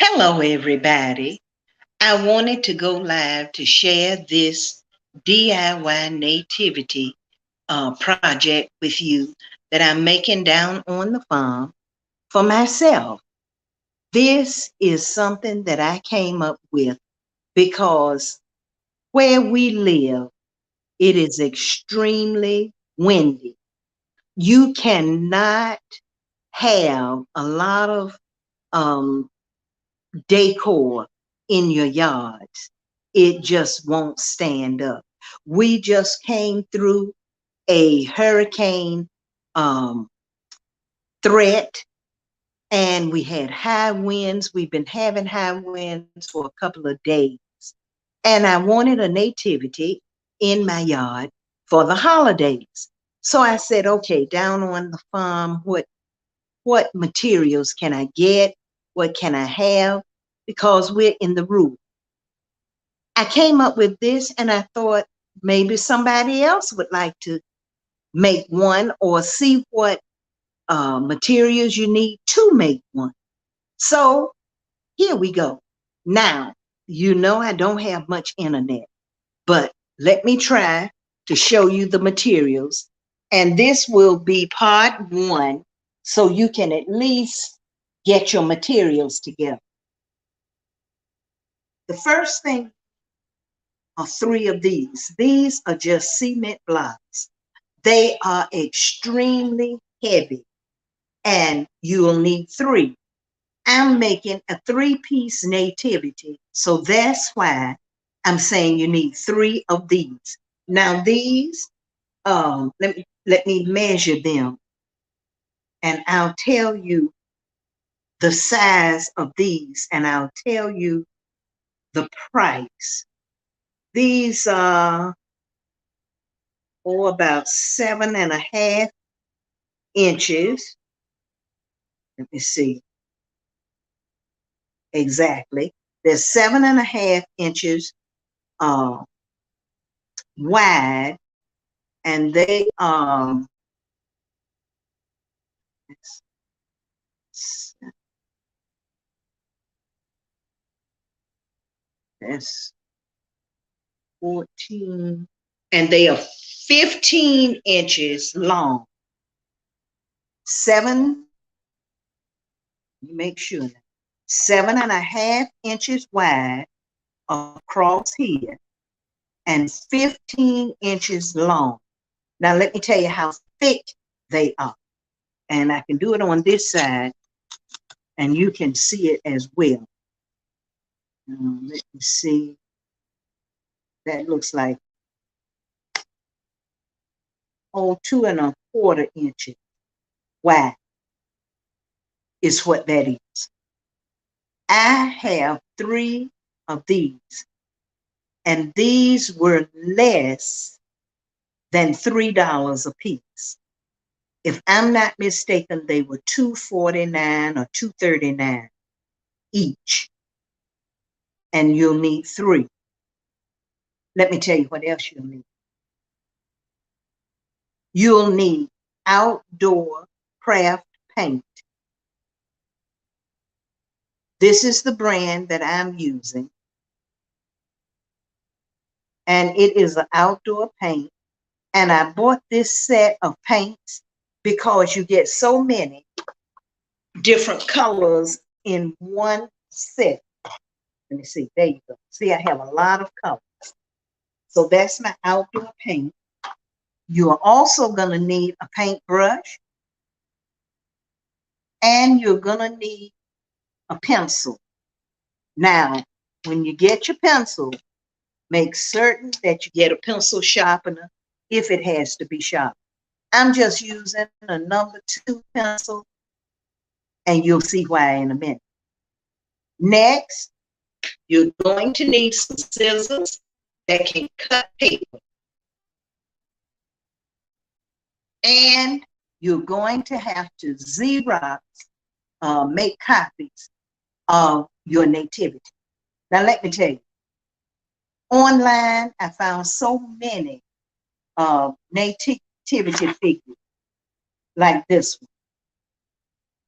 Hello, everybody. I wanted to go live to share this DIY nativity project with you that I'm making down on the farm for myself. This is something that I came up with because where we live, it is extremely windy. You cannot have a lot of um, decor in your yards. It just won't stand up. We just came through a hurricane um, threat, and we had high winds. We've been having high winds for a couple of days. And I wanted a nativity in my yard for the holidays. So I said, okay, down on the farm, what materials can I get? What can I have? Because we're in the roof. I came up with this and I thought maybe somebody else would like to make one or see what materials you need to make one. So here we go. Now, I don't have much internet, but let me try to show you the materials. And this will be part one, so you can at least get your materials together. The first thing are three of these. These are just cement blocks. They are extremely heavy, and you'll need three. I'm making a three-piece nativity, so that's why I'm saying you need three of these. Now these, let me measure them, and I'll tell you the size of these, and I'll tell you the price. These are about 7.5 inches. Let me see exactly. They're 7.5 inches uh, wide, and they that's 14, and they are 15 inches long. Make sure, 7.5 inches wide across here and 15 inches long. Now let me tell you how thick they are. And I can do it on this side, and you can see it as well. Let me see. That looks like 2.25 inches wide is what that is. I have three of these, and these were less than $3 a piece. If I'm not mistaken, they were $2.49 or $2.39 each, and you'll need three. Let me tell you what else you'll need. You'll need outdoor craft paint. This is the brand that I'm using, and it is an outdoor paint. And I bought this set of paints because you get so many different colors in one set. Let me see. There you go. See, I have a lot of colors. So that's my outdoor paint. You are also going to need a paintbrush, and you're going to need a pencil. Now, when you get your pencil, make certain that you get a pencil sharpener if it has to be sharpened. I'm just using a number 2 pencil, and you'll see why in a minute. Next, you're going to need some scissors that can cut paper. And you're going to have to Xerox, make copies of your nativity. Now, let me tell you, online, I found so many nativity figures like this one.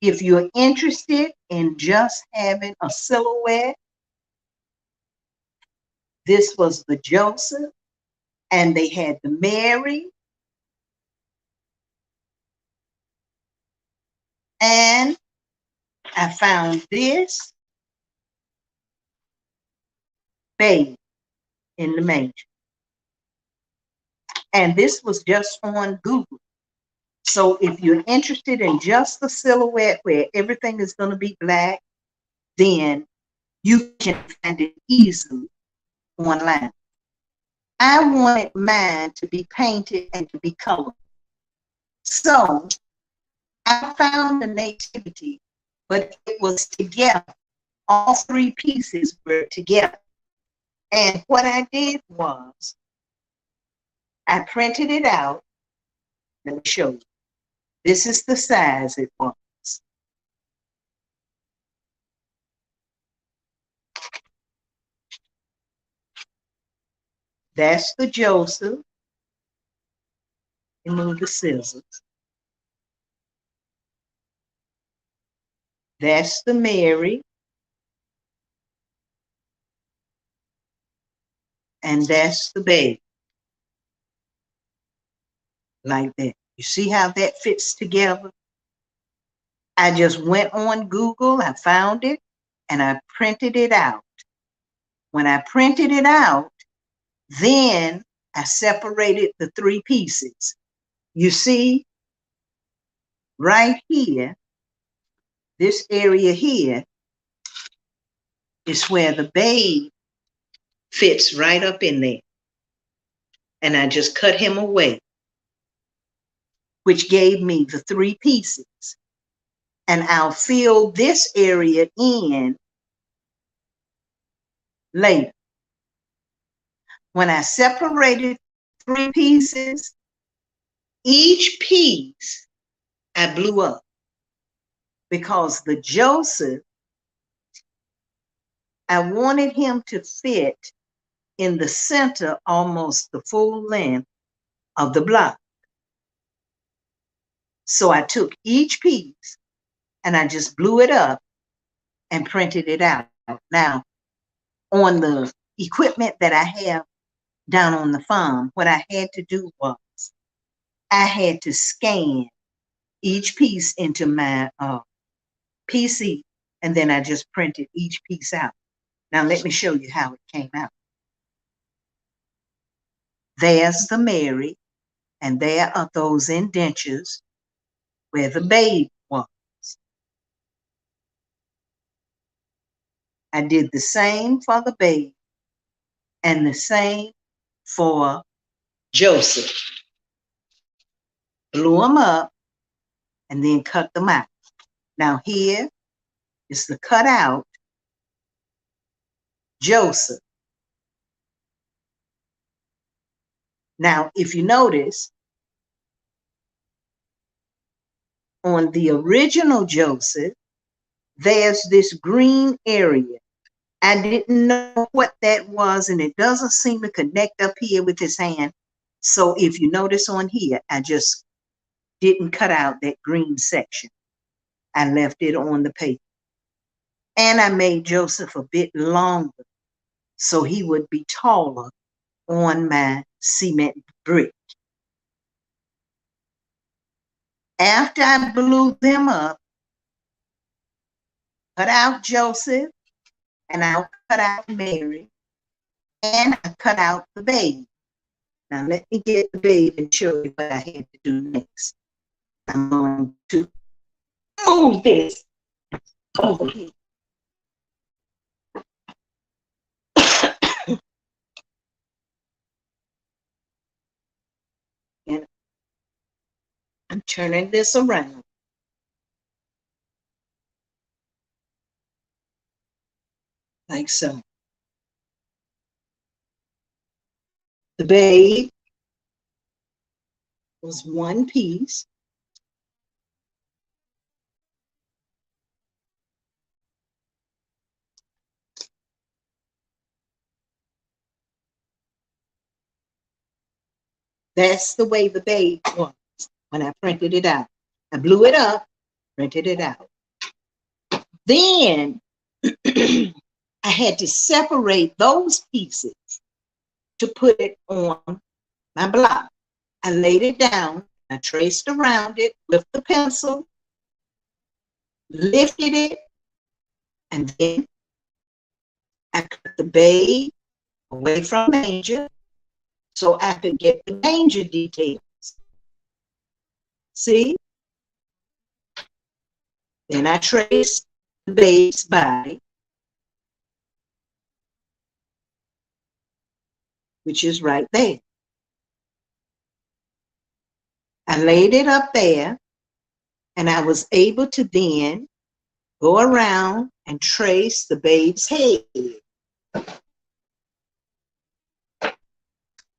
If you're interested in just having a silhouette, this was the Joseph, and they had the Mary, and I found this babe in the manger. And this was just on Google. So if you're interested in just the silhouette where everything is going to be black, then you can find it easily online. I wanted mine to be painted and to be colored. So I found the nativity, but it was together. All three pieces were together. And what I did was I printed it out. Let me show you. This is the size it was. That's the Joseph. Remove the scissors. That's the Mary. And that's the baby. Like that. You see how that fits together? I just went on Google, I found it, and I printed it out. When I printed it out, then I separated the three pieces. You see, right here, this area here is where the babe fits right up in there. And I just cut him away, which gave me the three pieces. And I'll fill this area in later. When I separated three pieces, each piece I blew up because the Joseph, I wanted him to fit in the center, almost the full length of the block. So I took each piece and I just blew it up and printed it out. Now, on the equipment that I have down on the farm, what I had to do was I had to scan each piece into my PC, and then I just printed each piece out. Now, let me show you how it came out. There's the Mary, and there are those indentures where the babe was. I did the same for the babe and the same for Joseph. Blew them up and then cut them out. Now here is the cut out Joseph. Now, if you notice, on the original Joseph, there's this green area. I didn't know what that was, and it doesn't seem to connect up here with his hand. So if you notice on here, I just didn't cut out that green section. I left it on the paper. And I made Joseph a bit longer so he would be taller on my cement brick. After I blew them up, cut out Joseph, and I'll cut out Mary, and I cut out the baby. Now let me get the baby and show you what I had to do next. I'm going to move this over here. And I'm turning this around. Like so. The babe was one piece. That's the way the babe was when I printed it out. I blew it up, printed it out. Then I had to separate those pieces to put it on my block. I laid it down. I traced around it with the pencil, lifted it, and then I cut the babe away from manger so I could get the manger details. See? Then I traced the babe's body, which is right there. I laid it up there, and I was able to then go around and trace the babe's head.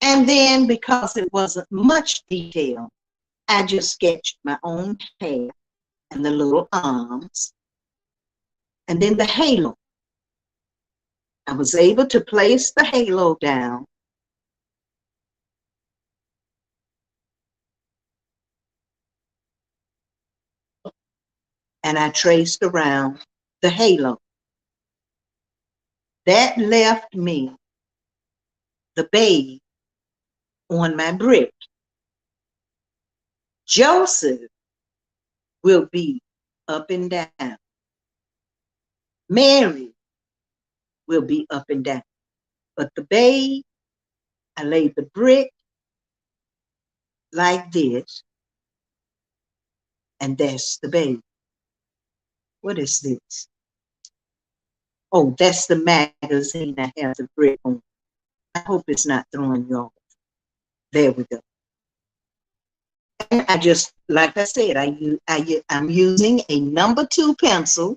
And then, because it wasn't much detail, I just sketched my own head and the little arms, and then the halo. I was able to place the halo down, and I traced around the halo. That left me the babe on my brick. Joseph will be up and down. Mary will be up and down. But the babe, I laid the brick like this, and that's the babe. What is this? Oh, that's the magazine I have the brick on. I hope it's not throwing you off. There we go. And I just, like I said, I'm using a number 2 pencil,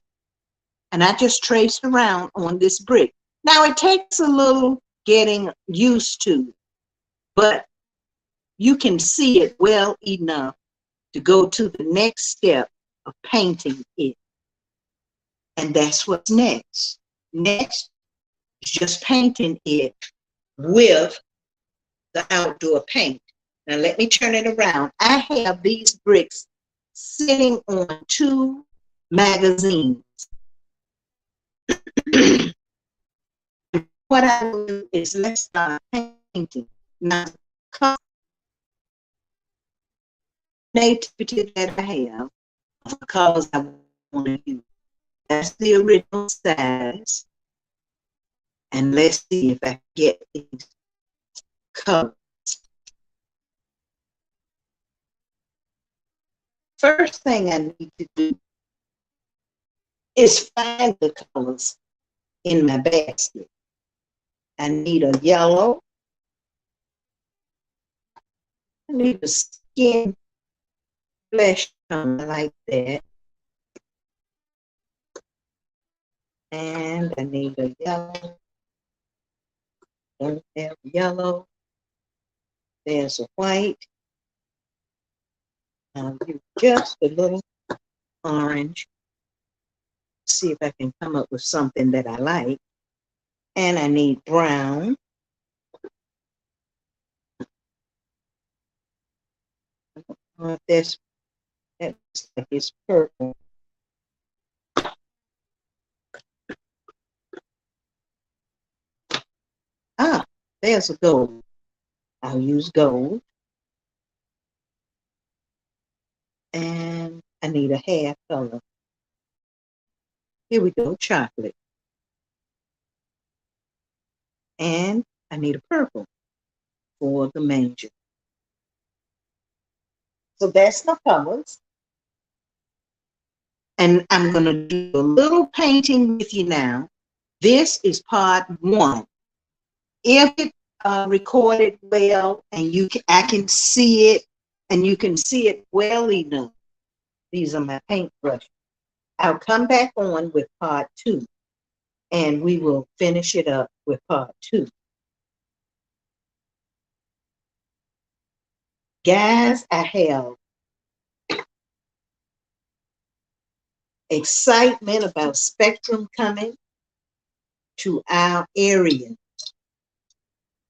and I just traced around on this brick. Now, it takes a little getting used to, but you can see it well enough to go to the next step of painting it. And that's what's next. Next is just painting it with the outdoor paint. Now let me turn it around. I have these bricks sitting on 2 magazines. What I will do is let's start painting. Now, the nativity that I have, the colors I want to use. That's the original size. And let's see if I can get these colors. First thing I need to do is find the colors in my basket. I need a yellow. I need a skin flesh color like that. And I need a yellow. Don't have yellow. There's a white. I'll use just a little orange. See if I can come up with something that I like. And I need brown. That's like it's purple. Ah, there's a gold. I'll use gold. And I need a hair color. Here we go, chocolate. And I need a purple for the manger. So that's the colors. And I'm going to do a little painting with you now. This is part 1. If it recorded well and I can see it, and you can see it well enough, these are my paintbrushes. I'll come back on with part 2, and we will finish it up with part 2. Guys, I have excitement about Spectrum coming to our area.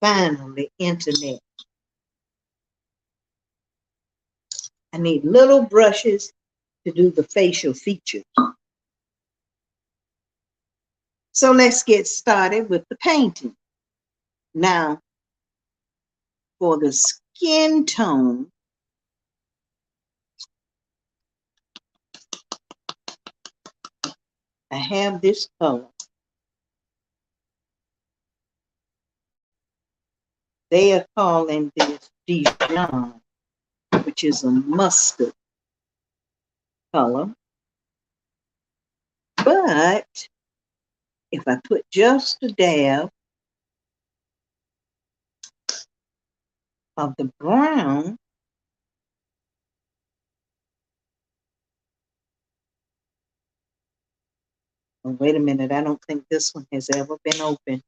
Finally, internet. I need little brushes to do the facial features. So let's get started with the painting. Now, for the skin tone, I have this color. They are calling this Dijon, which is a mustard color. But if I put just a dab of the brown, oh, wait a minute, I don't think this one has ever been opened.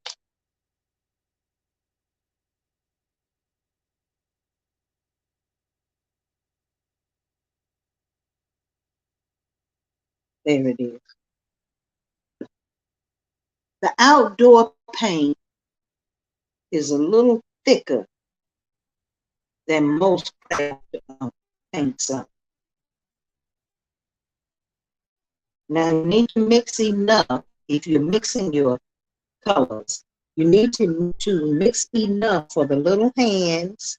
There it is. The outdoor paint is a little thicker than most paints are. Now you need to mix enough. If you're mixing your colors, you need to mix enough for the little hands,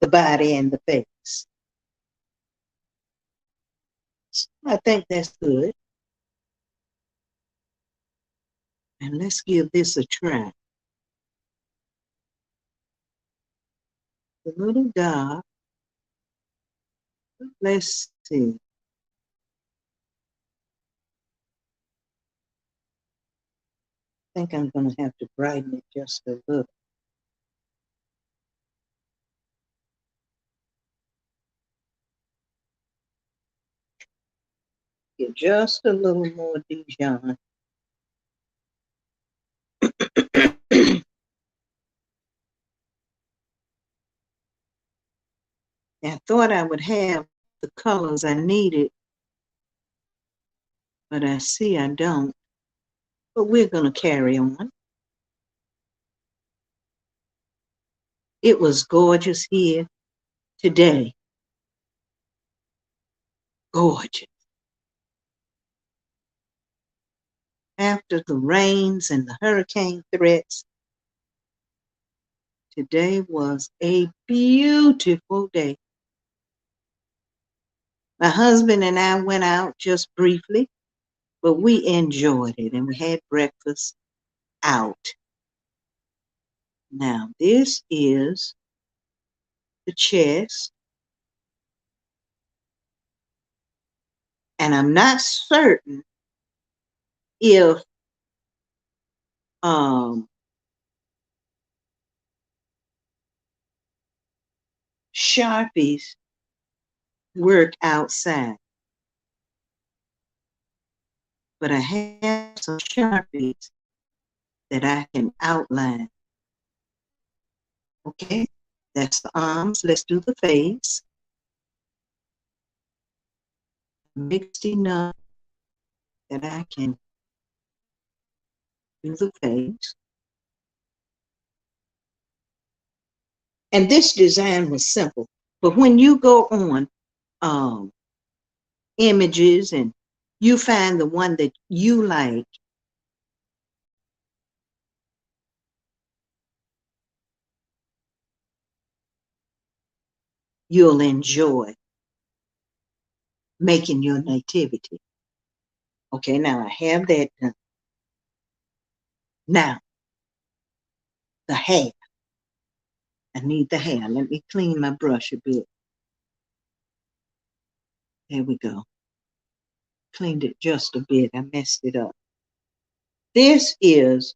the body, and the face. I think that's good. And let's give this a try. A little dark. Let's see. I think I'm going to have to brighten it just a little. Get just a little more Dijon. I thought I would have the colors I needed, but I see I don't. But we're going to carry on. It was gorgeous here today. Gorgeous. After the rains and the hurricane threats, today was a beautiful day. My husband and I went out just briefly, but we enjoyed it and we had breakfast out. Now, this is the chest, and I'm not certain if Sharpies work outside, but I have some Sharpies that I can outline. Okay, that's the arms. Let's do the face. Mixed enough that I can do the face. And this design was simple, but when you go on images and you find the one that you like, you'll enjoy making your nativity. Okay, now I have that done. Now, the hair. I need the hair. Let me clean my brush a bit. There we go. Cleaned it just a bit. I messed it up. This is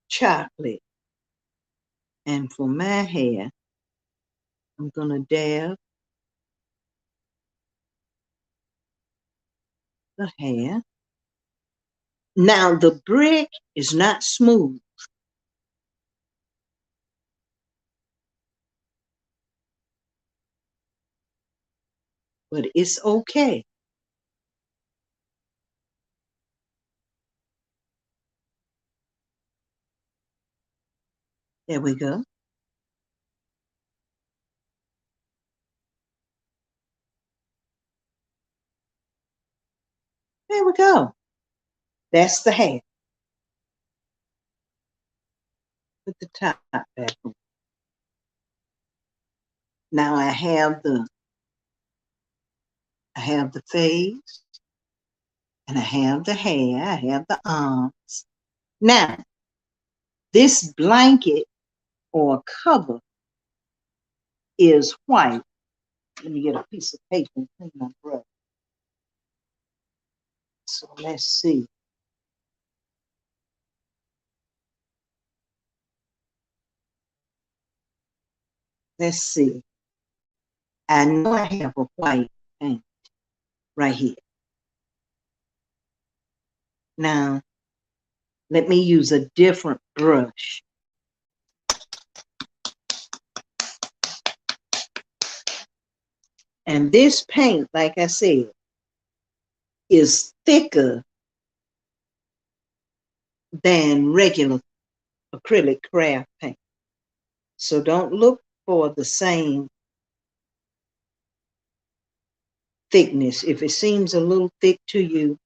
chocolate. And for my hair, I'm going to dab the hair. Now, the brick is not smooth. But it's okay. There we go. There we go. That's the hair. Put the top back on. Now I have the face, and I have the hair, I have the arms. Now, this blanket or cover is white. Let me get a piece of paper and clean my brush. So let's see. Let's see. I know I have a white paint right here. Now, let me use a different brush. And this paint, like I said, is thicker than regular acrylic craft paint. So don't look for the same thickness. If it seems a little thick to you,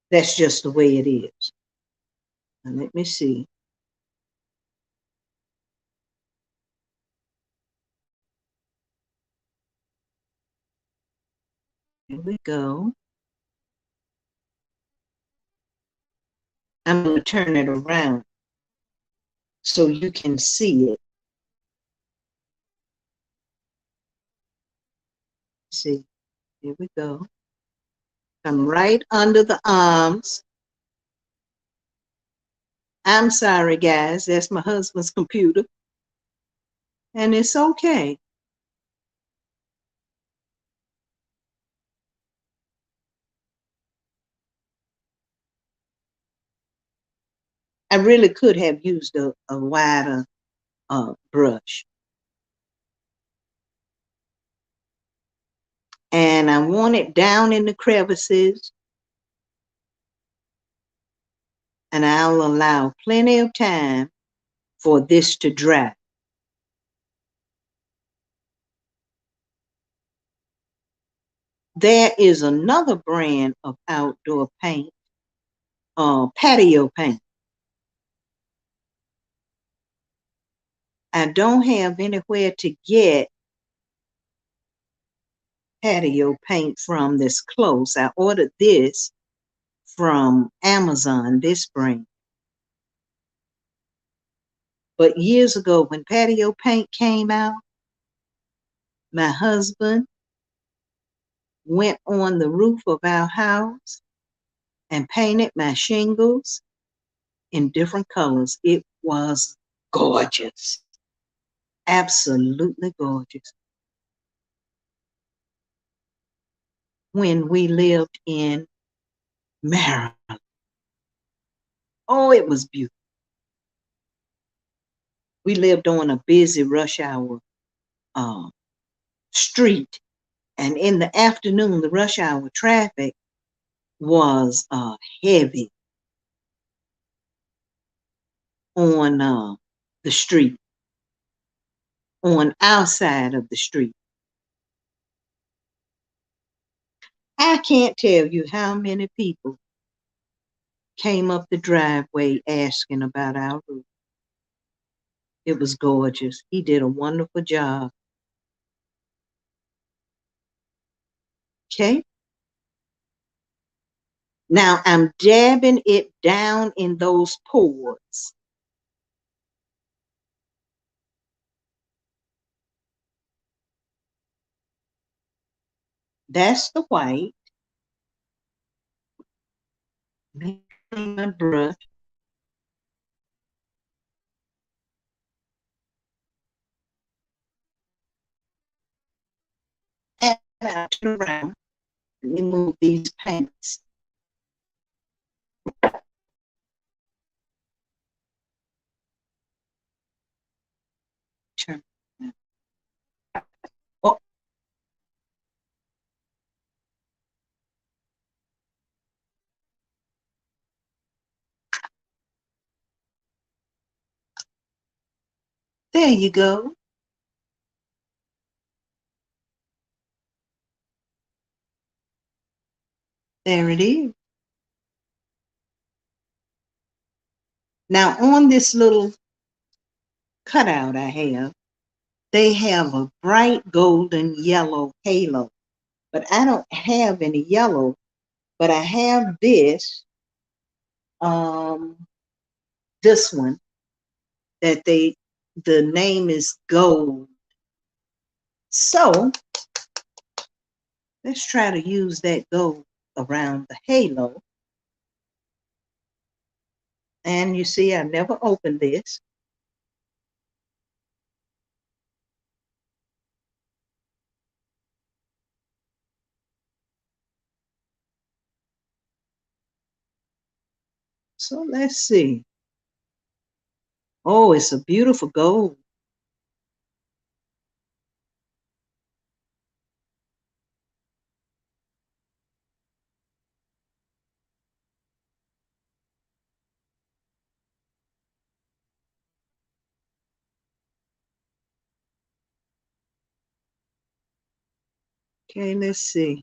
that's just the way it is. Now let me see. Here we go. I'm going to turn it around so you can see it. See, here we go. Come right under the arms. I'm sorry, guys. That's my husband's computer. And it's okay. I really could have used a wider brush. And I want it down in the crevices. And I'll allow plenty of time for this to dry. There is another brand of outdoor paint, patio paint. I don't have anywhere to get patio paint from this close. I ordered this from Amazon, this brand. But years ago, when patio paint came out, my husband went on the roof of our house and painted my shingles in different colors. It was gorgeous. Absolutely gorgeous. When we lived in Maryland. Oh, it was beautiful. We lived on a busy rush hour street. And in the afternoon, the rush hour traffic was heavy on the street, on our side of the street. I can't tell you how many people came up the driveway asking about our roof. It was gorgeous. He did a wonderful job. Okay. Now I'm dabbing it down in those pores. That's the white. My brush. And I turn around and remove these paints. Turn. Oh, there you go. There it is. Now on this little cutout I have, they have a bright golden yellow halo, but I don't have any yellow, but I have um, this one that the name is gold. So let's try to use that gold around the halo. And you see, I've never opened this. So let's see. Oh, it's a beautiful gold. Okay, let's see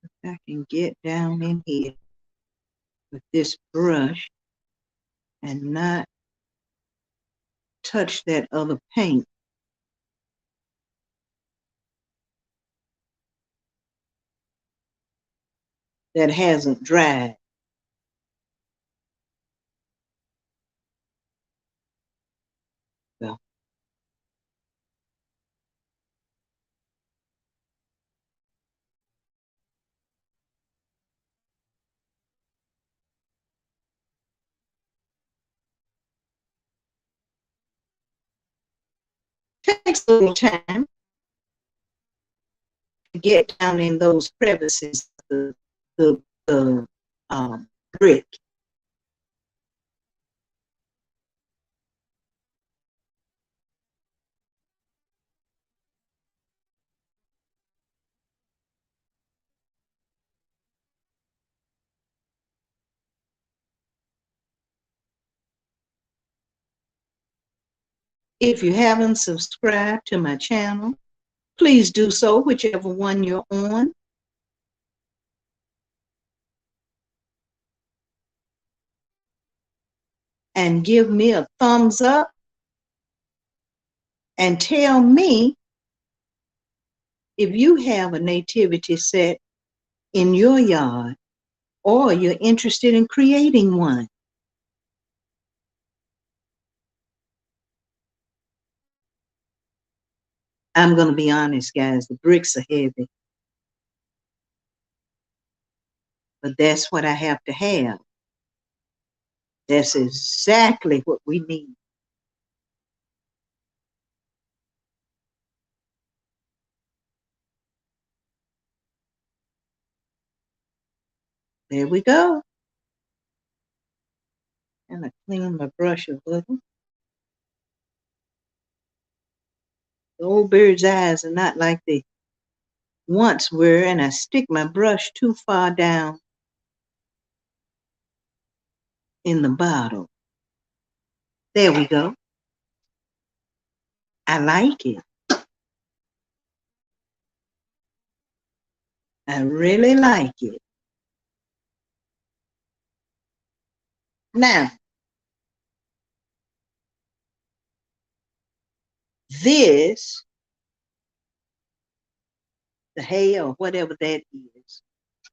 if I can get down in here with this brush and not touch that other paint that hasn't dried. Well, it takes a little time to get down in those crevices, the brick. If you haven't subscribed to my channel, please do so, whichever one you're on. And give me a thumbs up and tell me if you have a nativity set in your yard or you're interested in creating one. I'm going to be honest, guys, the bricks are heavy, but that's what I have to have. That's exactly what we need. There we go. And I clean my brush a little. The old bird's eyes are not like they once were, and I stick my brush too far down in the bottle. There we go. I like it. I really like it. Now, this, the hay or whatever that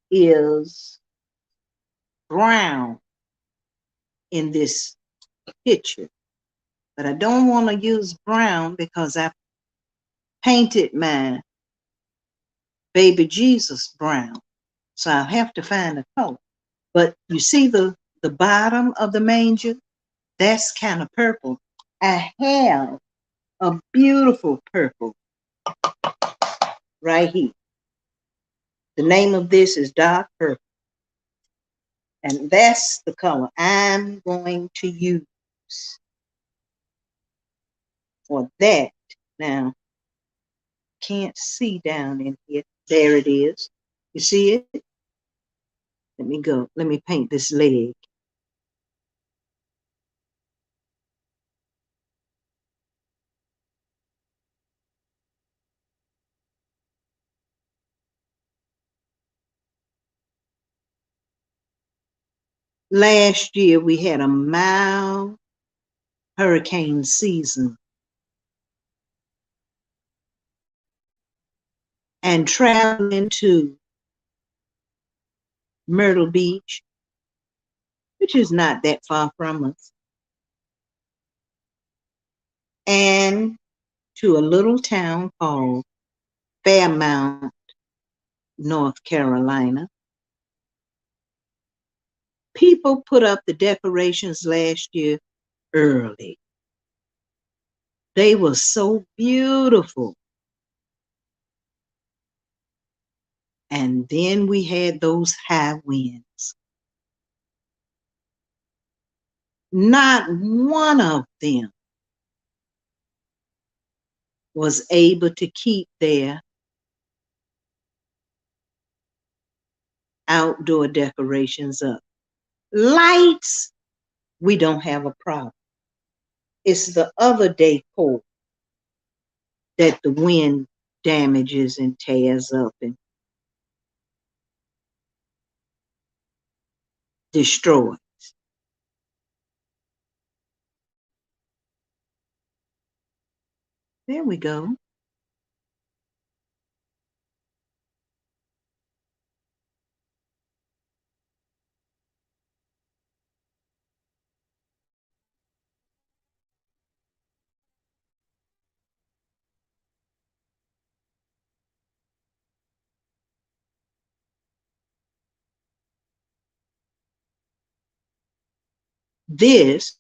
is brown in this picture. But I don't want to use brown because I painted my baby Jesus brown. So I'll have to find a color. But you see the bottom of the manger? That's kind of purple. I have a beautiful purple right here. The name of this is dark purple. And that's the color I'm going to use for that. Now, can't see down in here. There it is. You see it? Let me go. Let me paint this leg. Last year we had a mild hurricane season, and traveling to Myrtle Beach, which is not that far from us, and to a little town called Fairmount, North Carolina. People put up the decorations last year early. They were so beautiful. And then we had those high winds. Not one of them was able to keep their outdoor decorations up. Lights, we don't have a problem. It's the other decor that the wind damages and tears up and destroys. There we go. This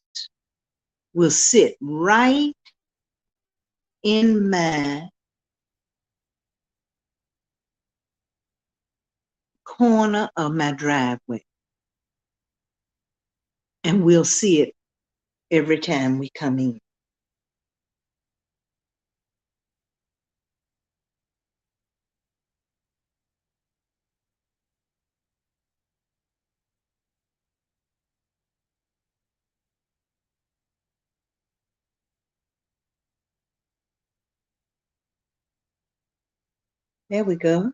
will sit right in my corner of my driveway. And we'll see it every time we come in. There we go.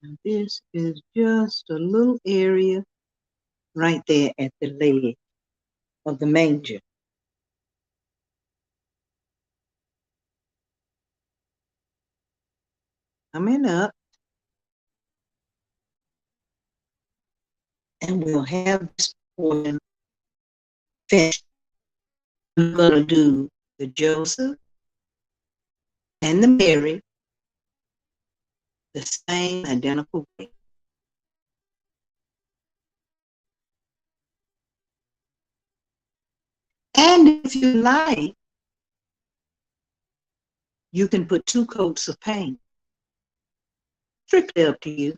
And this is just a little area right there at the leg of the manger. Coming up, and we'll have this portion finished. I'm going to do the Joseph and the Mary the same identical way. And if you like, you can put 2 coats of paint. Strictly up to you.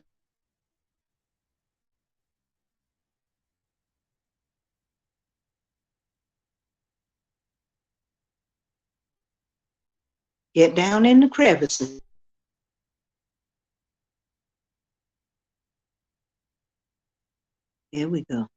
Get down in the crevices. Here we go.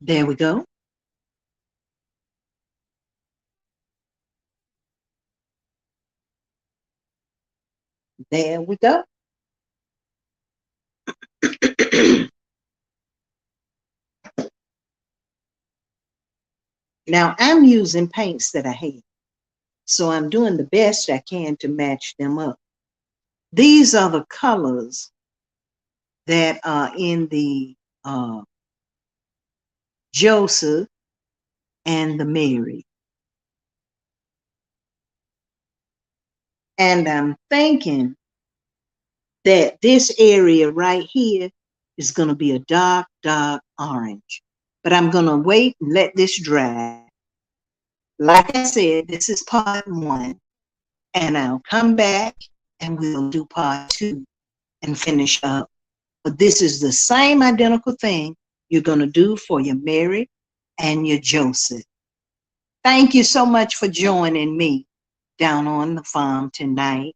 There we go. There we go. Now I'm using paints that I have, so I'm doing the best I can to match them up. These are the colors that are in the Joseph and the Mary. And I'm thinking that this area right here is going to be a dark, dark orange. but I'm going to wait and let this dry. Like I said, this is part one, and I'll come back and we'll do part two and finish up. But this is the same identical thing you're going to do for your Mary and your Joseph. Thank you so much for joining me down on the farm tonight.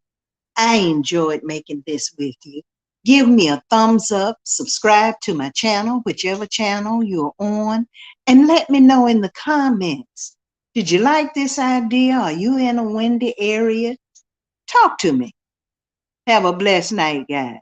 I enjoyed making this with you. Give me a thumbs up, subscribe to my channel, whichever channel you're on, and let me know in the comments. Did you like this idea? Are you in a windy area? Talk to me. Have a blessed night, guys.